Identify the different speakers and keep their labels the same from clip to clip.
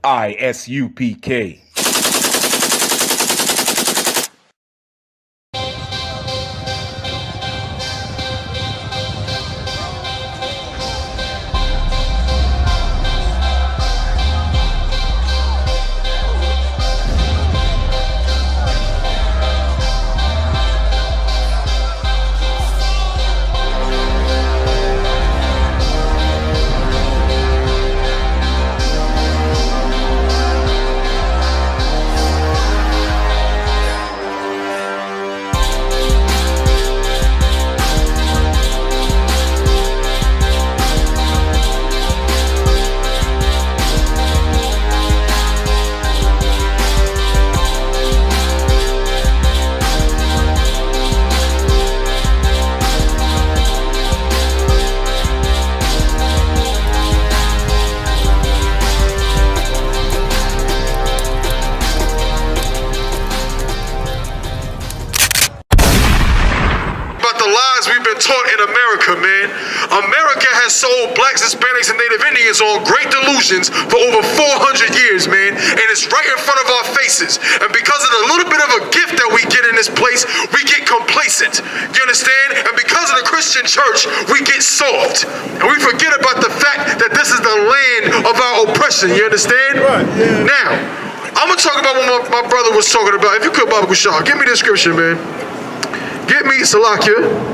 Speaker 1: ISUPK.
Speaker 2: Taught in America, man. America has sold blacks, Hispanics, and Native Indians on great delusions for over 400 years, man. And it's right in front of our faces. And because of the little bit of a gift that we get in this place, we get complacent. You understand? And because of the Christian church, we get soft. And we forget about the fact that this is the land of our oppression. You understand?
Speaker 3: Right, yeah.
Speaker 2: Now, I'm going to talk about what my brother was talking about. If you could, Baba Kushal, give me the scripture, man. Get me Salakia.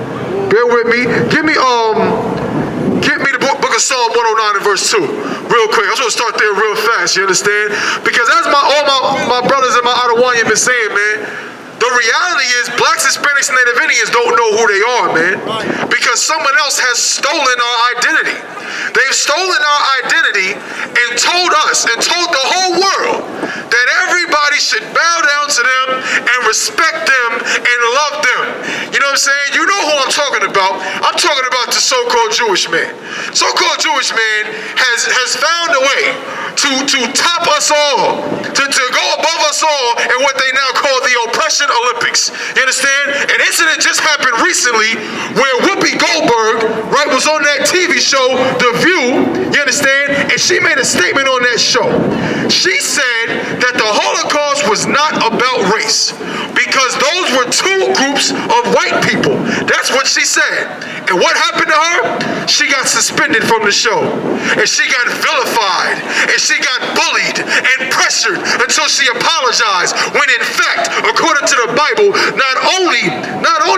Speaker 2: Bear with me. Give me the book of Psalm 109 and verse 2. Real quick. I just want to start there real fast, you understand? Because as all my brothers and my Adawani have been saying, man, the reality is blacks, Hispanics, and Native Indians don't know who they are, man. Because someone else has stolen our identity. They've stolen our identity and told us and told the whole world that everybody should bow down to them and respect them and love them. You know what I'm saying? You know who I'm talking about. I'm talking about the so-called Jewish man. So-called Jewish man has found a way to top us all, to go above us all in what they now call the oppression Olympics. You understand? An incident just happened recently where Whoopi Goldberg, right, was on that TV show, The View, you understand? And she made a statement on that show. She said that the Holocaust was not about race because those were two groups of white people. That's what she said. And what happened to her? She got suspended from the show. And she got vilified. And she got bullied and pressured until she apologized. When in fact, according to the Bible, not only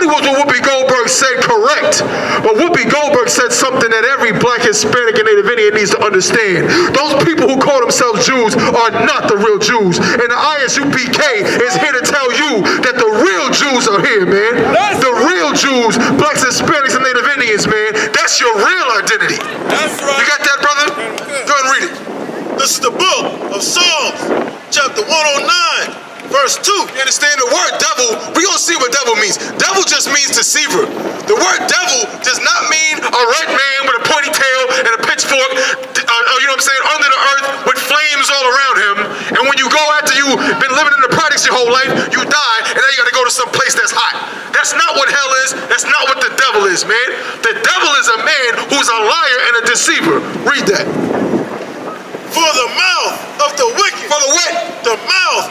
Speaker 2: was what Whoopi Goldberg said correct, but Whoopi Goldberg said something that every black, Hispanic, and Native Indian needs to understand. Those people who call themselves Jews are not the real Jews. And the ISUPK is here to tell you that the real Jews are here, man. The real Jews, blacks, Hispanics, and Native Indians, man. That's your real identity.
Speaker 3: That's right.
Speaker 2: You got that, brother? Go ahead and read it.
Speaker 3: This is the book of Psalms, chapter 109, verse 2.
Speaker 2: You understand the word devil? We're going to see what devil means. Devil just means deceiver. The word devil does not mean a red man with a pointy tail and a pitchfork, you know what I'm saying, under the earth with flames all around him. And when you go after you've been living in the projects your whole life, you die, and then you got to go to some place that's hot. That's not what hell is. That's not what the devil is, man. The devil is a man who's a liar and a deceiver. Read that.
Speaker 3: For the mouth of the wicked.
Speaker 2: For the what?
Speaker 3: The mouth.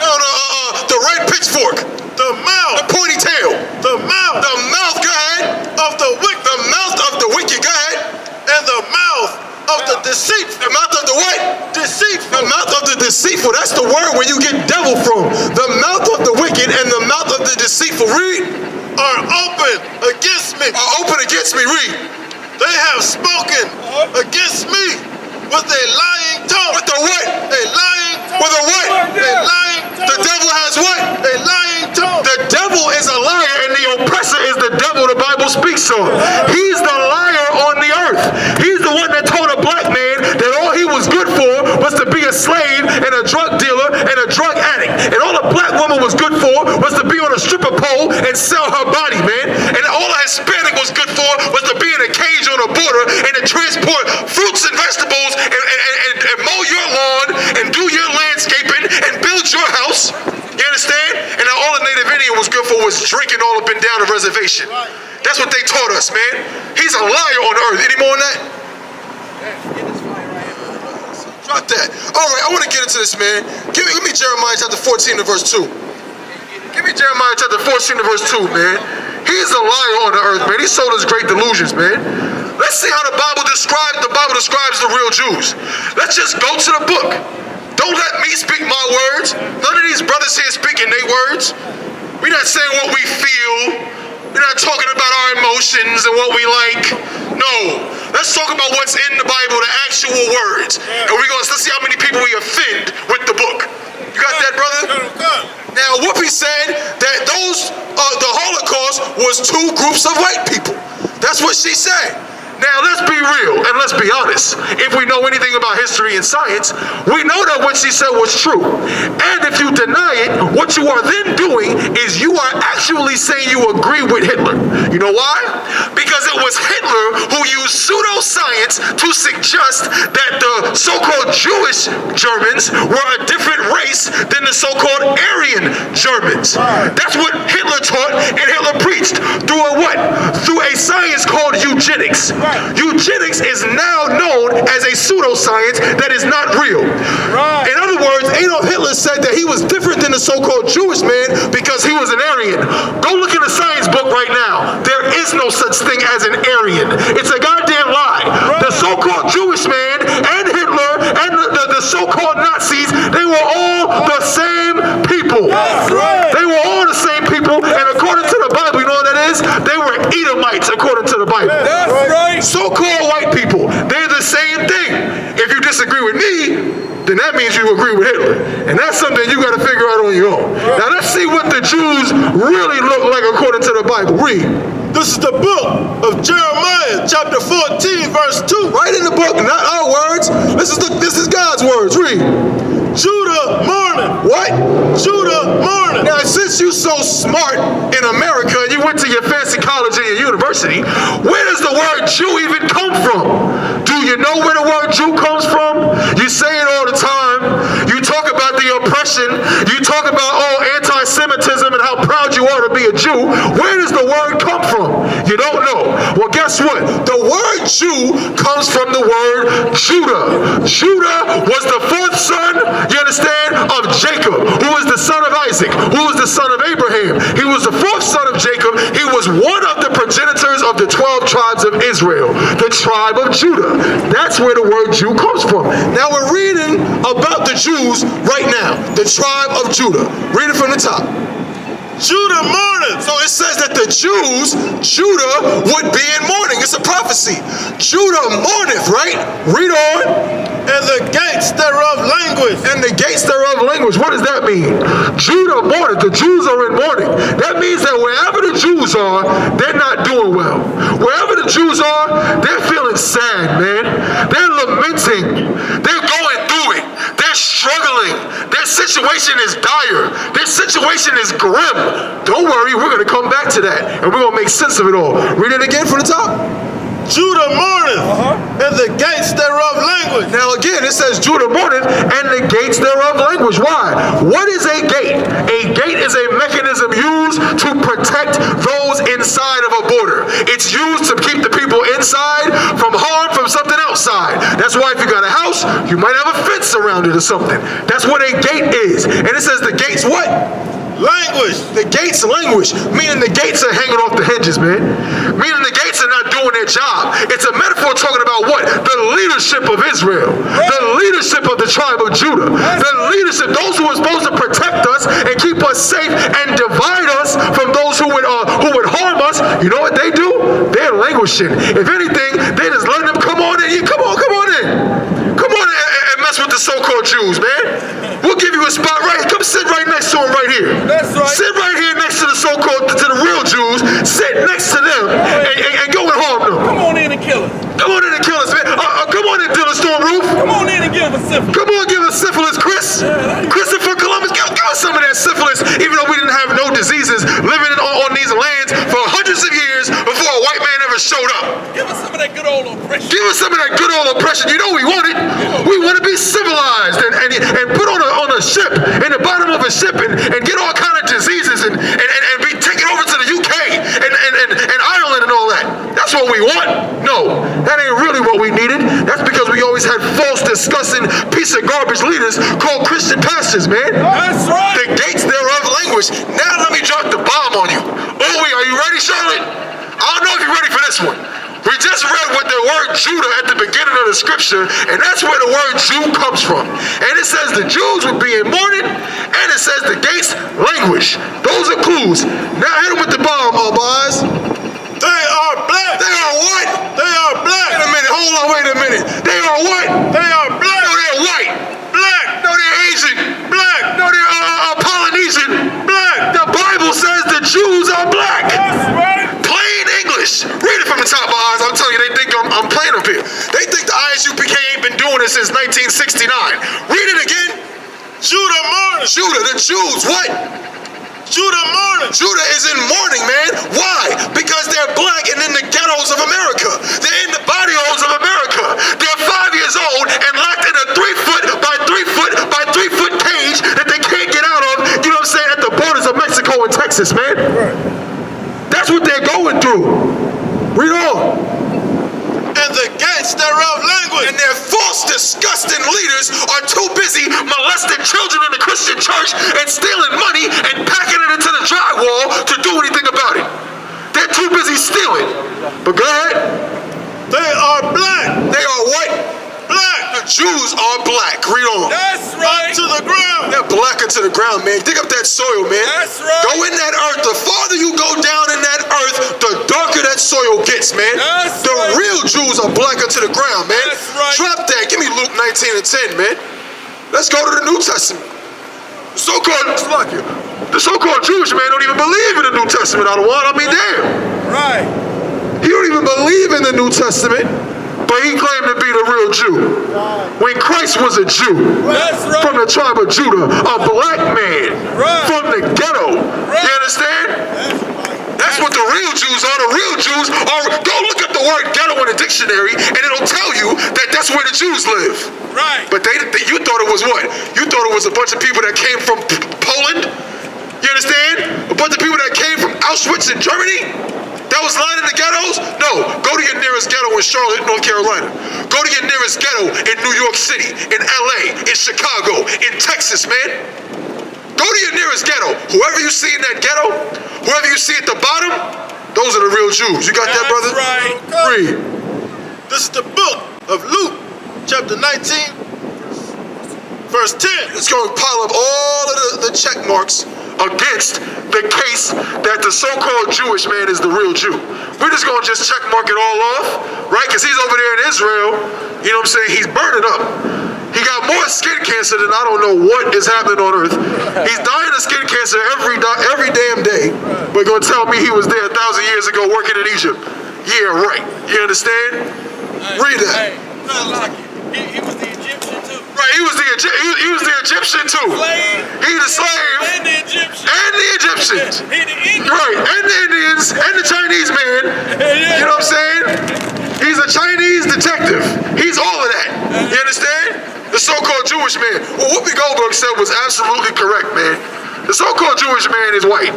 Speaker 2: The red pitchfork.
Speaker 3: The mouth.
Speaker 2: The pointy tail.
Speaker 3: The mouth.
Speaker 2: The mouth, go ahead.
Speaker 3: Of the wicked.
Speaker 2: The mouth of the wicked, go ahead.
Speaker 3: And the mouth of the deceitful.
Speaker 2: The mouth of the what?
Speaker 3: Deceitful.
Speaker 2: The mouth of the deceitful. That's the word where you get devil from. The mouth of the wicked and the mouth of the deceitful. Read.
Speaker 3: Are open against me.
Speaker 2: Are open against me. Read.
Speaker 3: They have spoken against me with a lying tongue.
Speaker 2: With the what?
Speaker 3: A lying tongue.
Speaker 2: With a what?
Speaker 3: A lying tongue.
Speaker 2: The devil has what?
Speaker 3: A lying tongue.
Speaker 2: The devil is a liar and the oppressor is the devil the Bible speaks of. He's the liar on the earth. He's the one that told a black man that all he was good for was to be a slave and a drug dealer and a drug addict. And all a black woman was good for was to be on a stripper pole and sell her body, man. And all a Hispanic was good for was to be in a cage on a border and to transport fruits and vegetables and mow your lawn and do your landscaping and build your house. You understand? And all a Native Indian was good for was drinking all up and down the reservation. That's what they taught us, man. He's a liar on earth. Any more on that?
Speaker 3: about that. All right, I want to get into this, man. Give me Jeremiah chapter 14 and verse 2.
Speaker 2: Give me Jeremiah chapter 14 and verse 2, man. He's a liar on the earth, man. He sold us great delusions, man. Let's see how the Bible describes the real Jews. Let's just go to the book. Don't let me speak my words. None of these brothers here speaking their words. We're not saying what we feel. We're not talking about our emotions and what we like. No. Let's talk about what's in the Bible, the actual words. And let's see how many people we offend with the book. You got that, brother? Now, Whoopi said that the Holocaust was two groups of white people. That's what she said. Now, let's be real and let's be honest. If we know anything about history and science, we know that what she said was true. And if you deny it, what you are then doing is you are actually saying you agree with Hitler. You know why? Because it was Hitler who used pseudoscience to suggest that the so-called Jewish Germans were a different race than the so-called Aryan Germans. That's what Hitler taught and Hitler preached through a what? Through a science called eugenics. Eugenics is now known as a pseudoscience that is not real. In other words, Adolf Hitler said that he was different than the so-called Jewish man because he was an Aryan. Go look in the science book right now. There is no such thing as an Aryan. It's a goddamn lie. The so-called Jewish man and Hitler and the so-called Nazis, they were all the same people. They were all the same people, and according to the Bible, you know what that is? They were Edomites according to the Bible. So-called white people, they're the same thing. If you disagree with me, then that means you agree with Hitler. And that's something you got to figure out on your own. Now let's see what the Jews really look like according to the Bible. Read.
Speaker 3: This is the book of Jeremiah, chapter 14, verse 2.
Speaker 2: Right in the book, not our words. This is God's words. Read.
Speaker 3: Judah mourning.
Speaker 2: What?
Speaker 3: Judah mourning.
Speaker 2: Now, since you're so smart in America and you went to your fancy college and your university, where does the word Jew even come from? Do you know where the word Jew comes from? You say it all the time. You talk about the oppression. You talk about anti-Semitism and how proud you are to be a Jew. Where does the word come from? You don't know. Well, guess what? The word Jew comes from the word Judah. Judah was the fourth son, you understand, of Jacob, who was the son of Isaac, who was the son of Abraham. He was the fourth son of Jacob. He was one of the progenitors of the 12 tribes of Israel, the tribe of Judah. That's where the word Jew comes from. Now we're reading about the Jews right now, the tribe of Judah. Read it from the top.
Speaker 3: Judah mourning.
Speaker 2: So it says that the Jews, Judah, would be in mourning. It's a prophecy. Judah mourneth, right? Read on.
Speaker 3: And the gates thereof languish.
Speaker 2: And the gates thereof languish. What does that mean? Judah mourneth. The Jews are in mourning. That means that wherever the Jews are, they're not doing well. Wherever the Jews are, they're feeling sad, man. They're lamenting. They're going through it. They're struggling. Their situation is dire. Their situation is grim. Don't worry, we're going to come back to that. And we're going to make sense of it all. Read it again from the top.
Speaker 3: Judah mourneth, and the gates thereof languish.
Speaker 2: Now again, it says Judah mourneth, and the gates thereof languish. Why? What is a gate? A gate is a mechanism used to protect those inside of a border. It's used to keep the people inside from harm from something outside. That's why if you got a house, you might have a fence around it or something. That's what a gate is. And it says the gates what?
Speaker 3: Languish.
Speaker 2: The gates languish, meaning the gates are hanging off the hinges, man. Meaning the gates are not doing their job. It's a metaphor talking about what? The leadership of Israel. The leadership of the tribe of Judah. The leadership, those who are supposed to protect us and keep us safe and divide us from those who would harm us. You know what they do? They're languishing. If anything, they just let them come on in. Come on in. Come on and mess with the so-called Jews, man. We'll give you a spot right here. Come sit right next to them right here.
Speaker 1: That's right.
Speaker 2: Sit right here next to the so-called, to the real Jews. Sit next to them and go and harm them.
Speaker 1: Come on in and kill us.
Speaker 2: Come on in and kill us, man. Come on in, Dylan Storm Roof.
Speaker 1: Come on in and give us syphilis.
Speaker 2: Come on, give us syphilis, Chris. Christopher Columbus, give us some of that syphilis, even though we didn't have no diseases living on these lands for hundreds of years before a white man ever showed up.
Speaker 1: Give us some of that good old oppression.
Speaker 2: Give us some of that good old oppression. You know we want it. We want to be civilized and put on a ship, in the bottom of a ship, and get all kind of diseases and be taken over to the UK and Ireland and all that. That's what we want. No, that ain't really what we needed. That's because we always always had false, disgusting piece of garbage leaders called Christian pastors, man.
Speaker 1: That's right.
Speaker 2: The gates thereof language. Now let me drop the bomb on you. Oh wait, are you ready, Charlotte? I don't know if you're ready for this one. We just read what the word Judah at the beginning of the scripture, and that's where the word Jew comes from. And it says the Jews would be in mourning, and it says the gates languish. Those are clues. Now hit them with the bomb, boys.
Speaker 3: They are black.
Speaker 2: They are what?
Speaker 3: They are black.
Speaker 2: Wait a minute, hold on, wait a minute. They are what?
Speaker 3: They are black.
Speaker 2: No, they're white.
Speaker 3: Black.
Speaker 2: No, they're Asian.
Speaker 3: Black.
Speaker 2: No, they're Polynesian.
Speaker 3: Black.
Speaker 2: The Bible says the Jews are black.
Speaker 1: That's right.
Speaker 2: Plain English. Read it from the top of eyes. I'm telling you, they think I'm playing up here. They think the ISUPK ain't been doing this since 1969. Read it again.
Speaker 3: Judah mourning.
Speaker 2: Judah, the Jews, what?
Speaker 3: Judah mourning.
Speaker 2: Judah is in mourning, man. Why? Because they're black and in the ghettos of America. They're in the barrios of America. They're 5 years old and locked in a 3 foot by 3 foot by 3 foot cage that they can't get out of, you know what I'm saying, at the borders of Mexico and Texas, man. That's what they're going through. Read on.
Speaker 3: And the gates thereof language.
Speaker 2: And their false, disgusting leaders are too busy molesting children in the Christian church and stealing money and packing it into the drywall to do anything about it. They're too busy stealing. But go ahead.
Speaker 3: They are black.
Speaker 2: They are what?
Speaker 3: Black.
Speaker 2: The Jews are black. Read on.
Speaker 1: That's right.
Speaker 3: To the ground.
Speaker 2: They're blacker to the ground, man. Dig up that soil, man.
Speaker 1: That's right.
Speaker 2: Go in that earth. The farther you go down in that earth, the darker that soil gets, man.
Speaker 1: That's
Speaker 2: the
Speaker 1: right.
Speaker 2: real Jews are blacker to the ground, man.
Speaker 1: That's right.
Speaker 2: Drop that. Give me Luke 19 and 10, man. Let's go to the New Testament. The so-called Jewish man don't even believe in the New Testament, I mean, damn.
Speaker 1: Right.
Speaker 2: He don't even believe in the New Testament, but he claimed to be the real Jew. When Christ was a Jew,
Speaker 1: That's right.
Speaker 2: from the tribe of Judah, a black man,
Speaker 1: Right.
Speaker 2: from the ghetto.
Speaker 1: Right.
Speaker 2: You understand? That's what the real Jews are. The real Jews are, go look up the word ghetto in the dictionary, and it'll tell you that that's where the Jews live.
Speaker 1: Right.
Speaker 2: But you thought it was what? You thought it was a bunch of people that came from Poland? You understand? A bunch of people that came from Auschwitz in Germany? That was lining the ghettos? No. Go to your nearest ghetto in Charlotte, North Carolina. Go to your nearest ghetto in New York City, in LA, in Chicago, in Texas, man. Go to your nearest ghetto. Whoever you see in that ghetto, whoever you see at the bottom, those are the real Jews. You got that, brother?
Speaker 1: That's right.
Speaker 2: Read.
Speaker 3: This is the book of Luke, chapter 19, verse 10.
Speaker 2: It's going to pile up all of the check marks against the case that the so-called Jewish man is the real Jew. We're just going to just check mark it all off, right? Because he's over there in Israel, you know what I'm saying? He's burning up. He got more skin cancer than I don't know what is happening on earth. He's dying of skin cancer every damn day, but going to tell me he was there 1,000 years ago working in Egypt. Yeah, right. You understand? Read that.
Speaker 1: Hey, I like it. He was the Egyptian too.
Speaker 2: Right, he was the Egyptian too.
Speaker 1: Slave.
Speaker 2: He the slave
Speaker 1: And the Egyptian.
Speaker 2: and the Egyptians.
Speaker 1: He the Indian.
Speaker 2: Right, and the Indians and the Chinese man.
Speaker 1: Yeah.
Speaker 2: You know what I'm saying? He's a Chinese detective. He's all of that. You understand? The so-called Jewish man. What Whoopi Goldberg said was absolutely correct, man. The so-called Jewish man is white.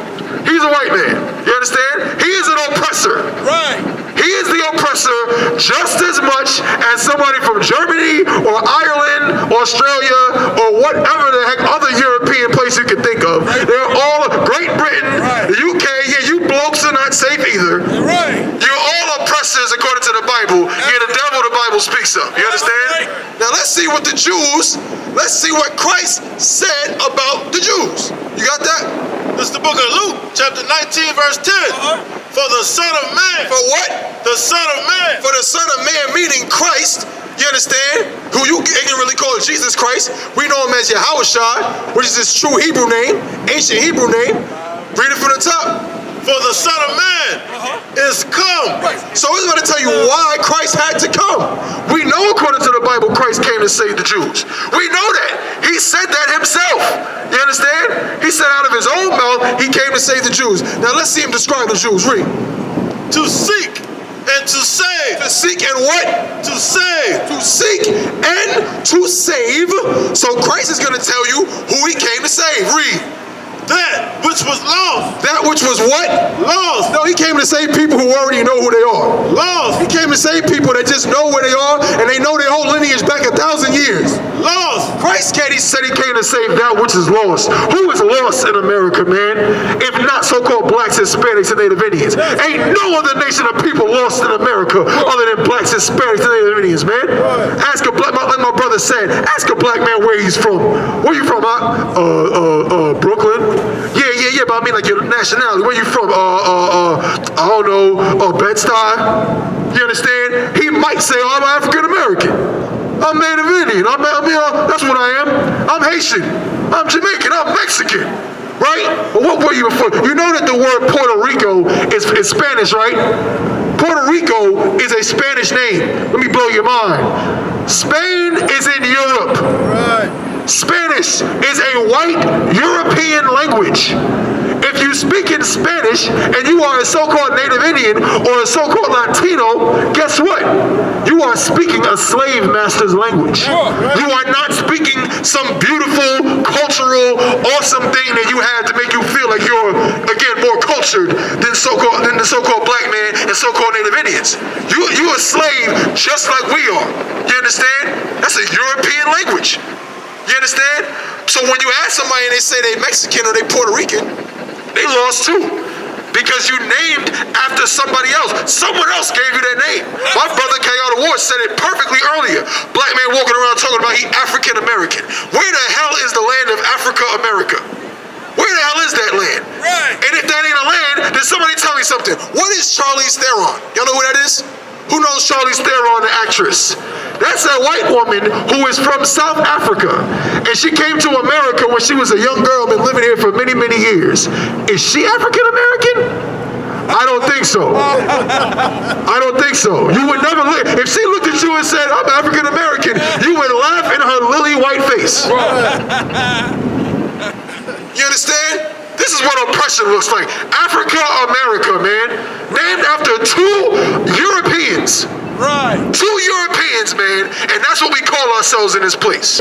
Speaker 2: He's a white man. You understand? He is an oppressor.
Speaker 1: Right.
Speaker 2: He is the oppressor just as much as somebody from Germany or Ireland, Australia, or whatever the heck other European place you can think of. They're all Great Britain,
Speaker 1: Right.
Speaker 2: the UK. Yeah, you blokes are not safe either.
Speaker 1: Right.
Speaker 2: You're all oppressors according to the Bible. You're the devil the Bible speaks of. You understand? Now let's see what let's see what Christ said about the Jews. You got that?
Speaker 3: This is the book of Luke, chapter 19, verse 10. For the Son of Man.
Speaker 2: For what?
Speaker 3: The Son of Man.
Speaker 2: For the Son of Man, meaning Christ, you understand? Who you ignorantly call Jesus Christ. We know him as Yahushua, which is his true Hebrew name, ancient Hebrew name. Read it from the top.
Speaker 3: For the Son of Man is come.
Speaker 2: So it's going to tell you why Christ had to come. We know according to the Bible, Christ came to save the Jews. We know that. He said that himself. You understand? He said out of his own mouth, he came to save the Jews. Now let's see him describe the Jews. Read.
Speaker 3: To seek and to save.
Speaker 2: To seek and what?
Speaker 3: To save.
Speaker 2: To seek and to save. So Christ is going to tell you who he came to save. Read.
Speaker 3: that which was lost.
Speaker 2: That which was what?
Speaker 3: Lost.
Speaker 2: No, he came to save people who already know who they are.
Speaker 3: Lost.
Speaker 2: He came to save people that just know where they are and they know their whole lineage back 1,000 years.
Speaker 3: Lost.
Speaker 2: Christ said he came to save that which is lost. Who is lost in America, man? If not so-called blacks, Hispanics, and Native Indians. Ain't no other nation of people lost in America other than blacks, Hispanics, and Native Indians, man. Ask a black, like my brother said, ask a black man where he's from. Where you from, Brooklyn? Yeah, but I mean like your nationality. Where you from? I don't know, Bed-Stuy? You understand? He might say, oh, I'm African American. I'm Native Indian. That's what I am. I'm Haitian. I'm Jamaican. I'm Mexican. Right? But what were you before? You know that the word Puerto Rico is Spanish, right? Puerto Rico is a Spanish name. Let me blow your mind. Spain is in Europe.
Speaker 3: Right.
Speaker 2: Spanish is a white European language. If you speak in Spanish and you are a so-called Native Indian or a so-called Latino, guess what? You are speaking a slave master's language. You are not speaking some beautiful, cultural, awesome thing that you had to make you feel like you're, again, more cultured than the so-called black man and so-called Native Indians. You're a slave just like we are. You understand? That's a European language. You understand? So when you ask somebody and they say they Mexican or they Puerto Rican, they lost too. Because you named after somebody else. Someone else gave you that name. My brother Kayada Ward said it perfectly earlier. Black man walking around talking about he African American. Where the hell is the land of Africa America? Where the hell is that land?
Speaker 1: Right.
Speaker 2: And if that ain't a land, then somebody tell me something. What is Charlize Theron? Y'all know who that is? Who knows Charlize Theron, the actress? That's a white woman who is from South Africa. And she came to America when she was a young girl, been living here for many, many years. Is she African American? I don't think so. I don't think so. You would never look. If she looked at you and said, I'm African American, you would laugh in her lily white face. You understand? This is what oppression looks like. Africa America, man. Named after two Europeans.
Speaker 1: Right.
Speaker 2: Two Europeans, man. And that's what we call ourselves in this place.